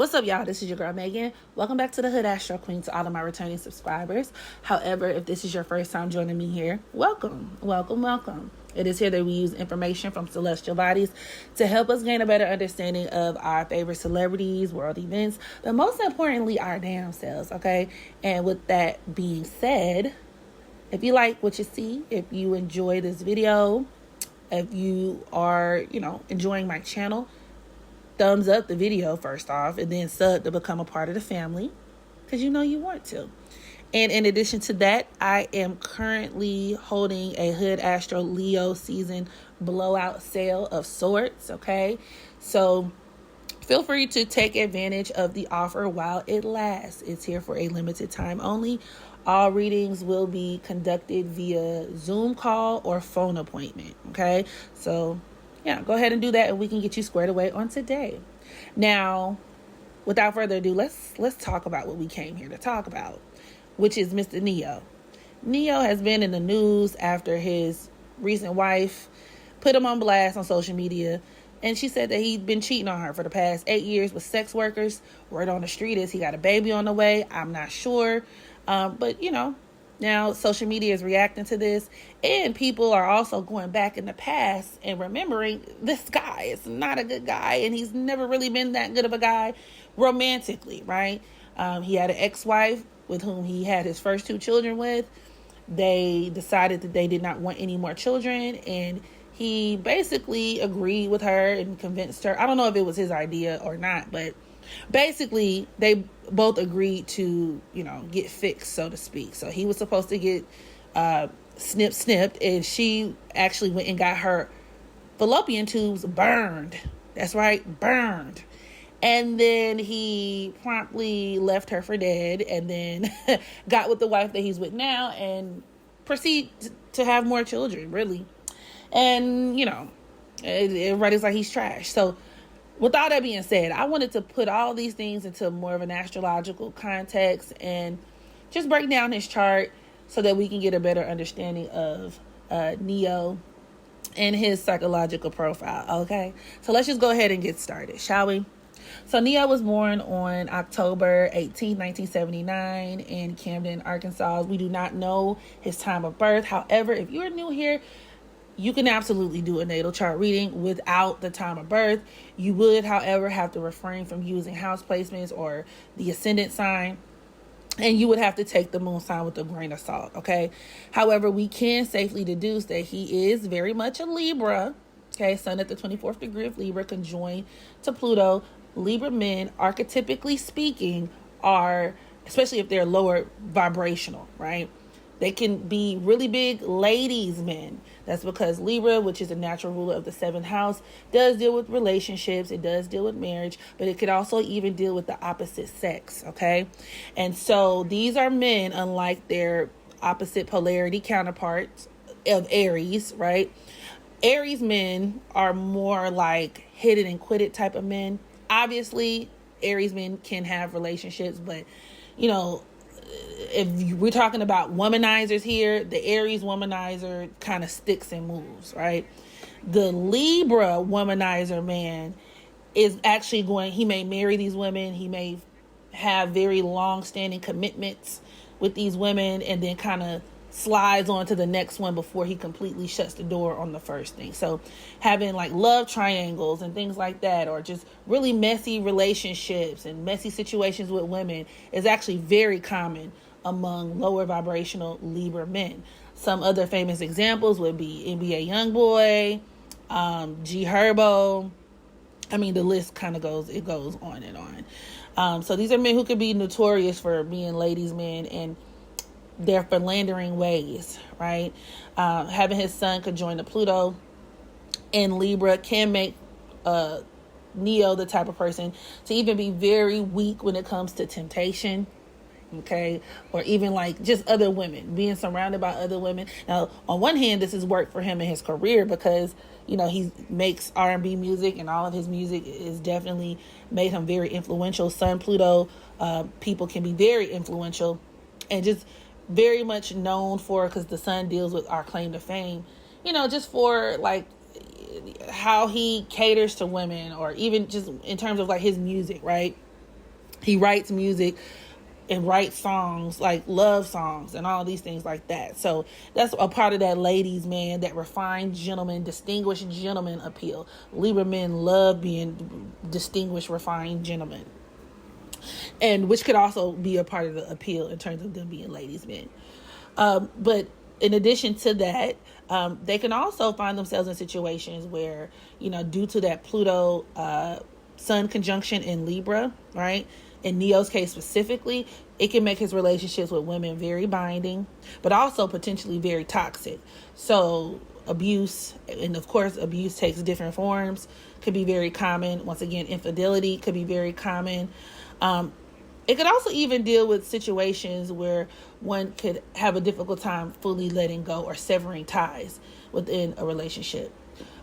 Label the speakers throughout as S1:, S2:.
S1: What's up, y'all? This is your girl, Megan. Welcome back to the HoodAstroQ to all of my returning subscribers. However, if this is your first time joining me here, welcome. It is here that we use information from celestial bodies to help us gain a better understanding of our favorite celebrities, world events, but most importantly, our damn selves, okay? And with that being said, if you like what you see, if you enjoy this video, if you are, enjoying my channel, thumbs up the video first off, and then sub to become a part of the family, because you want to. And in addition to that, I am currently holding a HoodAstro Leo season blowout sale of sorts, okay? So feel free to take advantage of the offer while it lasts. It's here for a limited time only. All readings will be conducted via Zoom call or phone appointment, okay? So yeah, go ahead and do that, and we can get you squared away on today. Now, without further ado, let's talk about what we came here to talk about, which is Mr. Neyo. Neyo has been in the news after his recent wife put him on blast on social media, and she said that he'd been cheating on her for the past 8 years with sex workers. Word on the street is he got a baby on the way. I'm not sure, but now social media is reacting to this, and people are also going back in the past and remembering this guy is not a good guy, and he's never really been that good of a guy romantically, right? He had an ex-wife with whom he had his first 2 children with. They decided that they did not want any more children, and he basically agreed with her and convinced her. I don't know if it was his idea or not, but basically they both agreed to get fixed, so to speak. So he was supposed to get snipped, and she actually went and got her fallopian tubes burned. That's right, burned. And then he promptly left her for dead, and then got with the wife that he's with now and proceed to have more children, really. And everybody's like he's trash. So with all that being said, I wanted to put all these things into more of an astrological context and just break down his chart so that we can get a better understanding of Neyo and his psychological profile, okay? So let's just go ahead and get started, shall we? So Neyo was born on October 18, 1979 in Camden, Arkansas. We do not know his time of birth. However, if you're new here, you can absolutely do a natal chart reading without the time of birth. You would, however, have to refrain from using house placements or the ascendant sign. And you would have to take the moon sign with a grain of salt, okay? However, we can safely deduce that he is very much a Libra, okay? Sun at the 24th degree of Libra conjoined to Pluto. Libra men, archetypically speaking, are, especially if they're lower vibrational, right? They can be really big ladies' men. That's because Libra, which is a natural ruler of the 7th house, does deal with relationships. It does deal with marriage, but it could also even deal with the opposite sex, okay? And so these are men, unlike their opposite polarity counterparts of Aries, right? Aries men are more like hit it and quit it type of men. Obviously, Aries men can have relationships, but, if we're talking about womanizers here, the Aries womanizer kind of sticks and moves, right? The Libra womanizer man is actually he may marry these women. He may have very long-standing commitments with these women and then kind of slides on to the next one before he completely shuts the door on the first thing. So having like love triangles and things like that, or just really messy relationships and messy situations with women, is actually very common among lower vibrational Libra men. Some other famous examples would be NBA Youngboy, G Herbo. I mean, the list kind of goes on and on. So these are men who could be notorious for being ladies' men and their philandering ways, right? Having his sun conjoined to Pluto in Libra can make Neyo the type of person to even be very weak when it comes to temptation, okay? Or even like just other women, being surrounded by other women. Now, on one hand, this has worked for him in his career because, he makes R&B music, and all of his music is definitely made him very influential. Sun Pluto people can be very influential and just very much known for, because the sun deals with our claim to fame, just for like how he caters to women, or even just in terms of like his music, right? He writes music and writes songs, like love songs and all these things like that. So that's a part of that ladies man, that refined gentleman, distinguished gentleman appeal. Libra men love being distinguished, refined gentlemen, and which could also be a part of the appeal in terms of them being ladies men. But in addition to that, they can also find themselves in situations where, due to that Pluto Sun conjunction in Libra, right? In Neyo's case specifically, it can make his relationships with women very binding, but also potentially very toxic. So abuse, and of course abuse takes different forms, could be very common. Once again, infidelity could be very common. It could also even deal with situations where one could have a difficult time fully letting go or severing ties within a relationship.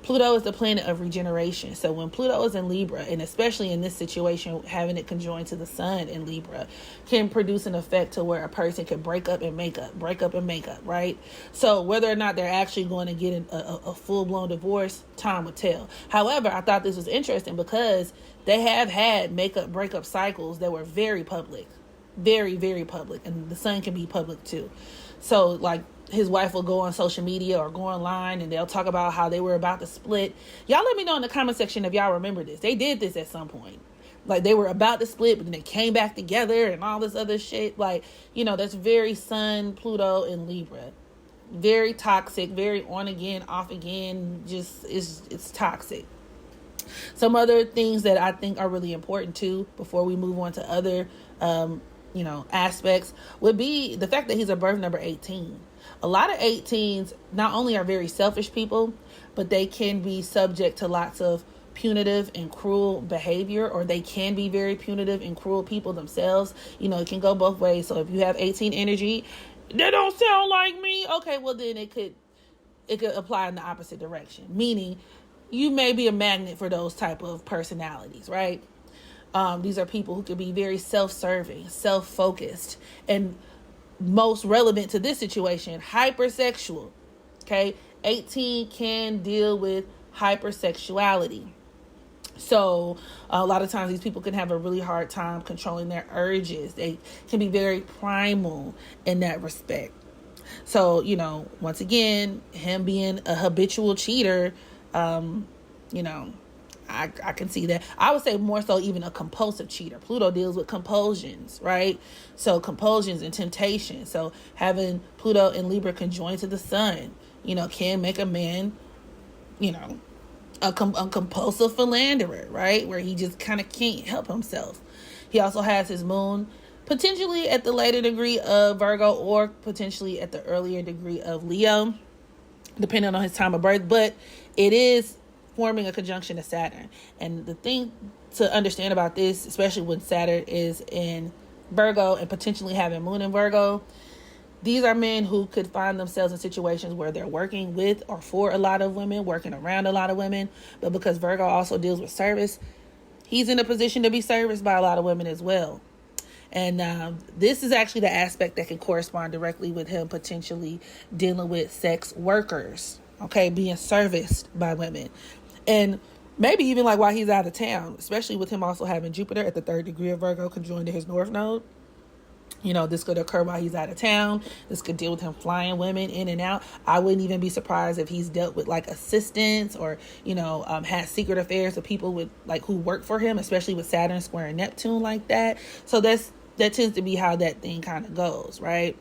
S1: Pluto is the planet of regeneration. So when Pluto is in Libra, and especially in this situation, having it conjoined to the sun in Libra, can produce an effect to where a person could break up and make up, right? So whether or not they're actually going to get a full-blown divorce, time will tell. However, I thought this was interesting because they have had breakup cycles that were very public, very, very public. And the sun can be public too. So like, his wife will go on social media or go online and they'll talk about how they were about to split. Y'all let me know in the comment section if y'all remember this. They did this at some point. Like, they were about to split, but then they came back together and all this other shit. Like, that's very Sun, Pluto, and Libra. Very toxic, very on again, off again. Just, it's toxic. Some other things that I think are really important too, before we move on to other, aspects, would be the fact that he's a birth number 18. A lot of 18s not only are very selfish people, but they can be subject to lots of punitive and cruel behavior, or they can be very punitive and cruel people themselves. It can go both ways. So if you have 18 energy, that don't sound like me. Okay, well then it could apply in the opposite direction, meaning you may be a magnet for those type of personalities, right? These are people who can be very self-serving, self-focused, and most relevant to this situation, hypersexual. Okay, 18 can deal with hypersexuality. So a lot of times these people can have a really hard time controlling their urges. They can be very primal in that respect. So, once again, him being a habitual cheater, I can see that. I would say more so even a compulsive cheater. Pluto deals with compulsions, right? So compulsions and temptation. So having Pluto and Libra conjoined to the sun, can make a man, a compulsive philanderer, right? Where he just kind of can't help himself. He also has his moon potentially at the later degree of Virgo, or potentially at the earlier degree of Leo, depending on his time of birth. But it is forming a conjunction to Saturn. And the thing to understand about this, especially when Saturn is in Virgo and potentially having moon in Virgo, these are men who could find themselves in situations where they're working with or for a lot of women, working around a lot of women. But because Virgo also deals with service, he's in a position to be serviced by a lot of women as well. And this is actually the aspect that can correspond directly with him potentially dealing with sex workers, okay, being serviced by women. And maybe even like while he's out of town, especially with him also having Jupiter at the 3rd degree of Virgo conjoined to his North Node. This could occur while he's out of town. This could deal with him flying women in and out. I wouldn't even be surprised if he's dealt with like assistants or, had secret affairs with people with like who work for him, especially with Saturn squaring Neptune like that. So that tends to be how that thing kind of goes, right?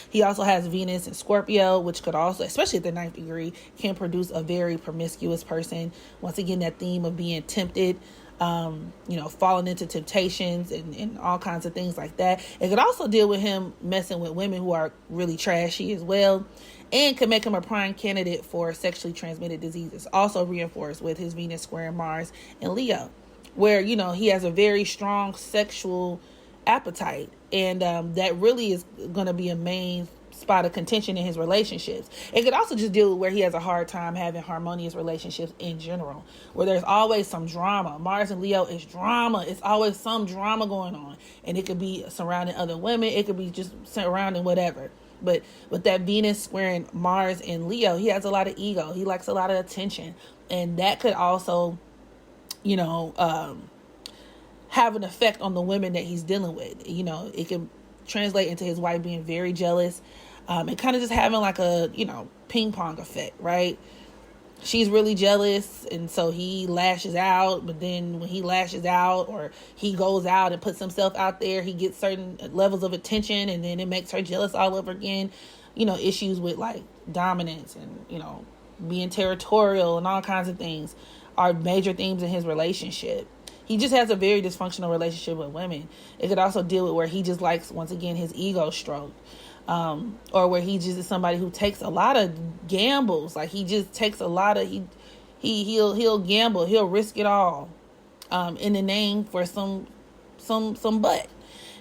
S1: He also has Venus in Scorpio, which could also, especially at the 9th degree, can produce a very promiscuous person. Once again, that theme of being tempted, falling into temptations and all kinds of things like that. It could also deal with him messing with women who are really trashy as well, and could make him a prime candidate for sexually transmitted diseases. Also reinforced with his Venus squaring Mars in Leo, where, he has a very strong sexual appetite, and that really is going to be a main spot of contention in his relationships. It could also just deal with where he has a hard time having harmonious relationships in general, where there's always some drama. Mars and Leo is drama. It's always some drama going on, and it could be surrounding other women. It could be just surrounding whatever. But with that Venus squaring Mars in Leo, he has a lot of ego. He likes a lot of attention, and that could also, have an effect on the women that he's dealing with. You know, it can translate into his wife being very jealous, and kind of just having like a, you know, ping pong effect, right? She's really jealous, and so he lashes out. But then when he lashes out, or he goes out and puts himself out there, he gets certain levels of attention, and then it makes her jealous all over again. You know, issues with like dominance and, you know, being territorial and all kinds of things are major themes in his relationship. He just has a very dysfunctional relationship with women. It could also deal with where he just likes, once again, his ego stroke. Or where he just is somebody who takes a lot of gambles. Like he just takes a lot of, he'll gamble, he'll risk it all, in the name for some butt.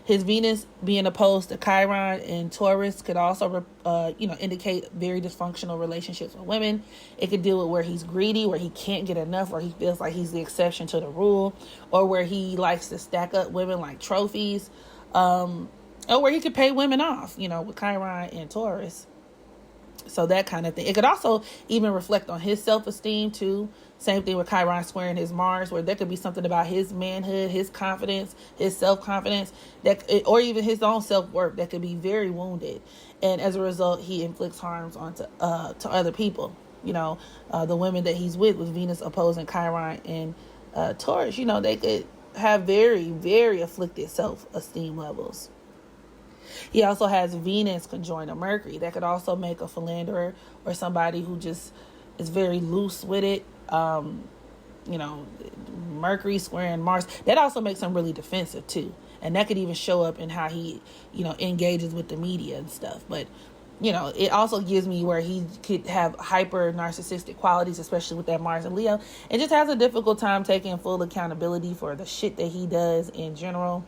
S1: His Venus being opposed to Chiron in Taurus could also, indicate very dysfunctional relationships with women. It could deal with where he's greedy, where he can't get enough, where he feels like he's the exception to the rule, or where he likes to stack up women like trophies, or where he could pay women off, you know, with Chiron and Taurus. So that kind of thing. It could also even reflect on his self-esteem too. Same thing with Chiron squaring his Mars, where there could be something about his manhood, his confidence, his self-confidence, or even his own self-worth that could be very wounded. And as a result, he inflicts harms onto to other people. You know, the women that he's with Venus opposing Chiron and Taurus, you know, they could have very, very afflicted self-esteem levels. He also has Venus conjoined to Mercury. That could also make a philanderer or somebody who just is very loose with it. Mercury squaring Mars. That also makes him really defensive too. And that could even show up in how he, engages with the media and stuff. But, it also gives me where he could have hyper narcissistic qualities, especially with that Mars and Leo, and just has a difficult time taking full accountability for the shit that he does in general.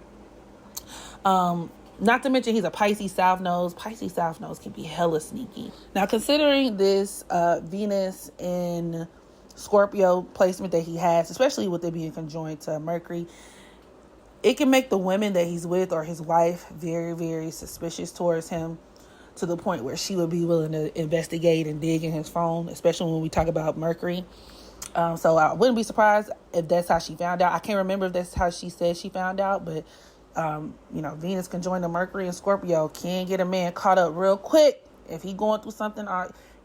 S1: Not to mention he's a Pisces South Node. Pisces South Nodes can be hella sneaky. Now, considering this Venus in Scorpio placement that he has, especially with it being conjoined to Mercury, it can make the women that he's with or his wife very, very suspicious towards him, to the point where she would be willing to investigate and dig in his phone, especially when we talk about Mercury. So I wouldn't be surprised if that's how she found out. I can't remember if that's how she said she found out, but Venus conjoined to Mercury and Scorpio can get a man caught up real quick if he going through something.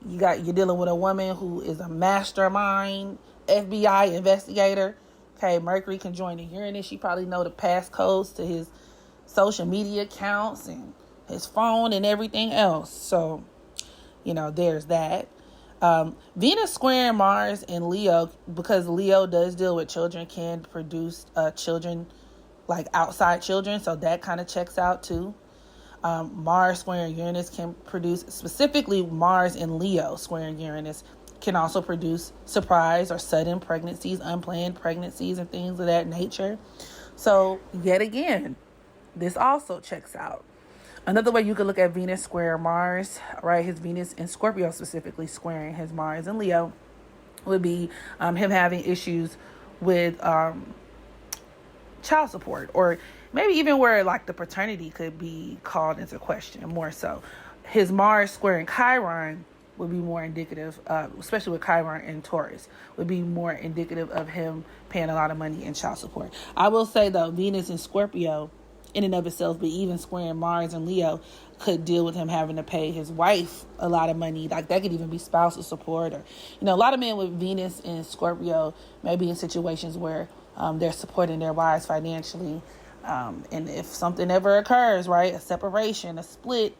S1: You're dealing with a woman who is a mastermind FBI investigator. Okay, Mercury conjoined to Uranus. She probably know the passcodes to his social media accounts and his phone and everything else. So, there's that. Venus squaring Mars in Leo, because Leo does deal with children, can produce children, like outside children. So that kind of checks out too. Mars squaring Uranus can produce, specifically Mars in Leo squaring Uranus, can also produce surprise or sudden pregnancies, unplanned pregnancies, and things of that nature. So yet again, this also checks out. Another way you could look at Venus square Mars, right? His Venus in Scorpio specifically squaring his Mars in Leo would be him having issues with child support, or maybe even where like the paternity could be called into question more so. His Mars squaring Chiron would be more indicative, especially with Chiron and Taurus, would be more indicative of him paying a lot of money in child support. I will say though, Venus in Scorpio in and of itself, but even squaring Mars and Leo could deal with him having to pay his wife a lot of money. Like that could even be spousal support, or, a lot of men with Venus in Scorpio may be in situations where they're supporting their wives financially. And if something ever occurs, right, a separation, a split,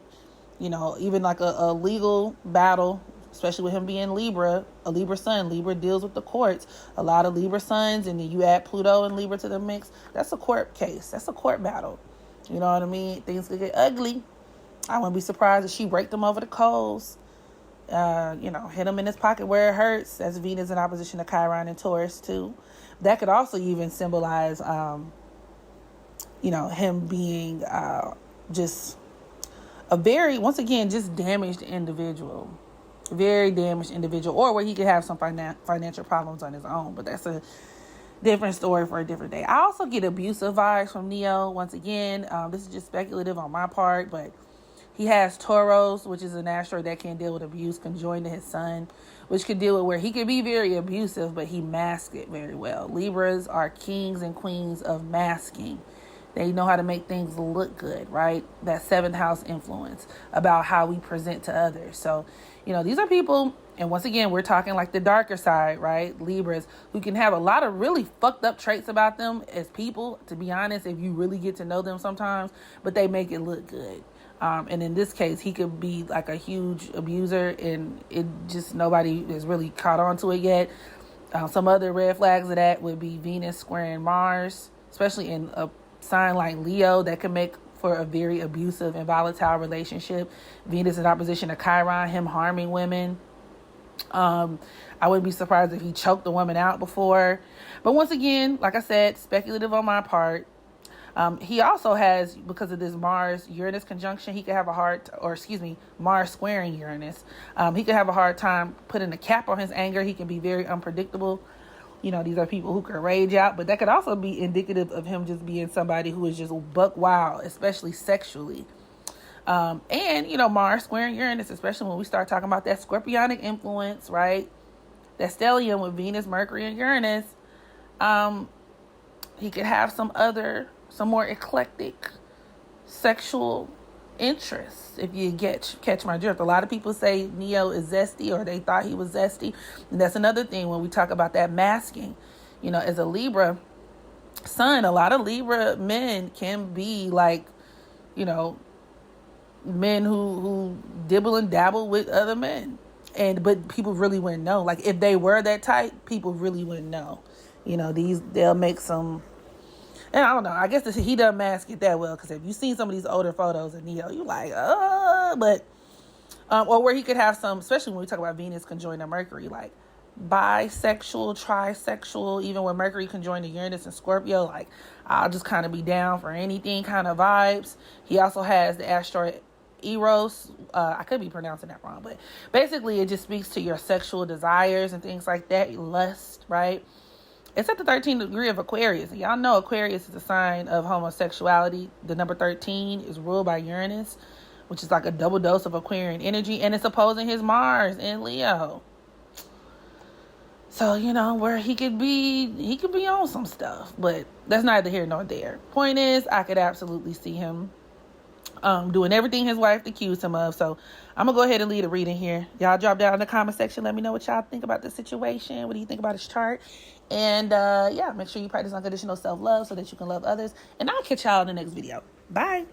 S1: even like a legal battle, especially with him being Libra, a Libra sun. Libra deals with the courts. A lot of Libra suns, and then you add Pluto and Libra to the mix. That's a court case. That's a court battle. You know what I mean? Things could get ugly. I wouldn't be surprised if she raked him over the coals. Hit him in his pocket where it hurts. That's Venus in opposition to Chiron and Taurus too. That could also even symbolize, him being just a very, once again, just damaged individual. Very damaged individual, or where he could have some financial problems on his own. But that's a different story for a different day. I also get abusive vibes from Neyo. Once again, this is just speculative on my part, but he has Taurus, which is an asteroid that can deal with abuse, conjoined to his sun, which could deal with where he could be very abusive, but he masks it very well. Libras are kings and queens of masking. They know how to make things look good, right? That seventh house influence about how we present to others. So, these are people, and once again, we're talking like the darker side, right? Libras, who can have a lot of really fucked up traits about them as people, to be honest, if you really get to know them sometimes, but they make it look good. And in this case, he could be like a huge abuser, and it just nobody has really caught on to it yet. Some other red flags of that would be Venus squaring Mars, especially in a sign like Leo, that can make for a very abusive and volatile relationship. Venus in opposition to Chiron, him harming women. I wouldn't be surprised if he choked the woman out before. But once again, like I said, speculative on my part. He also has, because of this Mars-Uranus conjunction, he could have Mars squaring Uranus. He could have a hard time putting a cap on his anger. He can be very unpredictable. These are people who can rage out, but that could also be indicative of him just being somebody who is just buck wild, especially sexually. And Mars squaring Uranus, especially when we start talking about that scorpionic influence, right? That stellium with Venus, Mercury, and Uranus. He could have some more eclectic sexual interests, if you catch my drift. A lot of people say Neyo is zesty, or they thought he was zesty. And that's another thing when we talk about that masking. As a Libra sun, a lot of Libra men can be like, men who dibble and dabble with other men. But people really wouldn't know. Like, if they were that type, people really wouldn't know. They'll make some... And I don't know. I guess he doesn't mask it that well, because if you've seen some of these older photos of Neyo, you're like, or where he could have some, especially when we talk about Venus conjoined to Mercury, like bisexual, trisexual, even when Mercury conjoined to Uranus and Scorpio, like I'll just kind of be down for anything kind of vibes. He also has the asteroid Eros. I could be pronouncing that wrong, but basically it just speaks to your sexual desires and things like that, lust, right? It's at the 13th degree of Aquarius. Y'all know Aquarius is a sign of homosexuality. The number 13 is ruled by Uranus, which is like a double dose of Aquarian energy. And it's opposing his Mars in Leo. So, where he could be on some stuff. But that's neither here nor there. Point is, I could absolutely see him doing everything his wife accused him of. So I'm going to go ahead and lead a reading here. Y'all drop down in the comment section. Let me know what y'all think about the situation. What do you think about his chart? And make sure you practice unconditional self-love so that you can love others. And I'll catch y'all in the next video. Bye.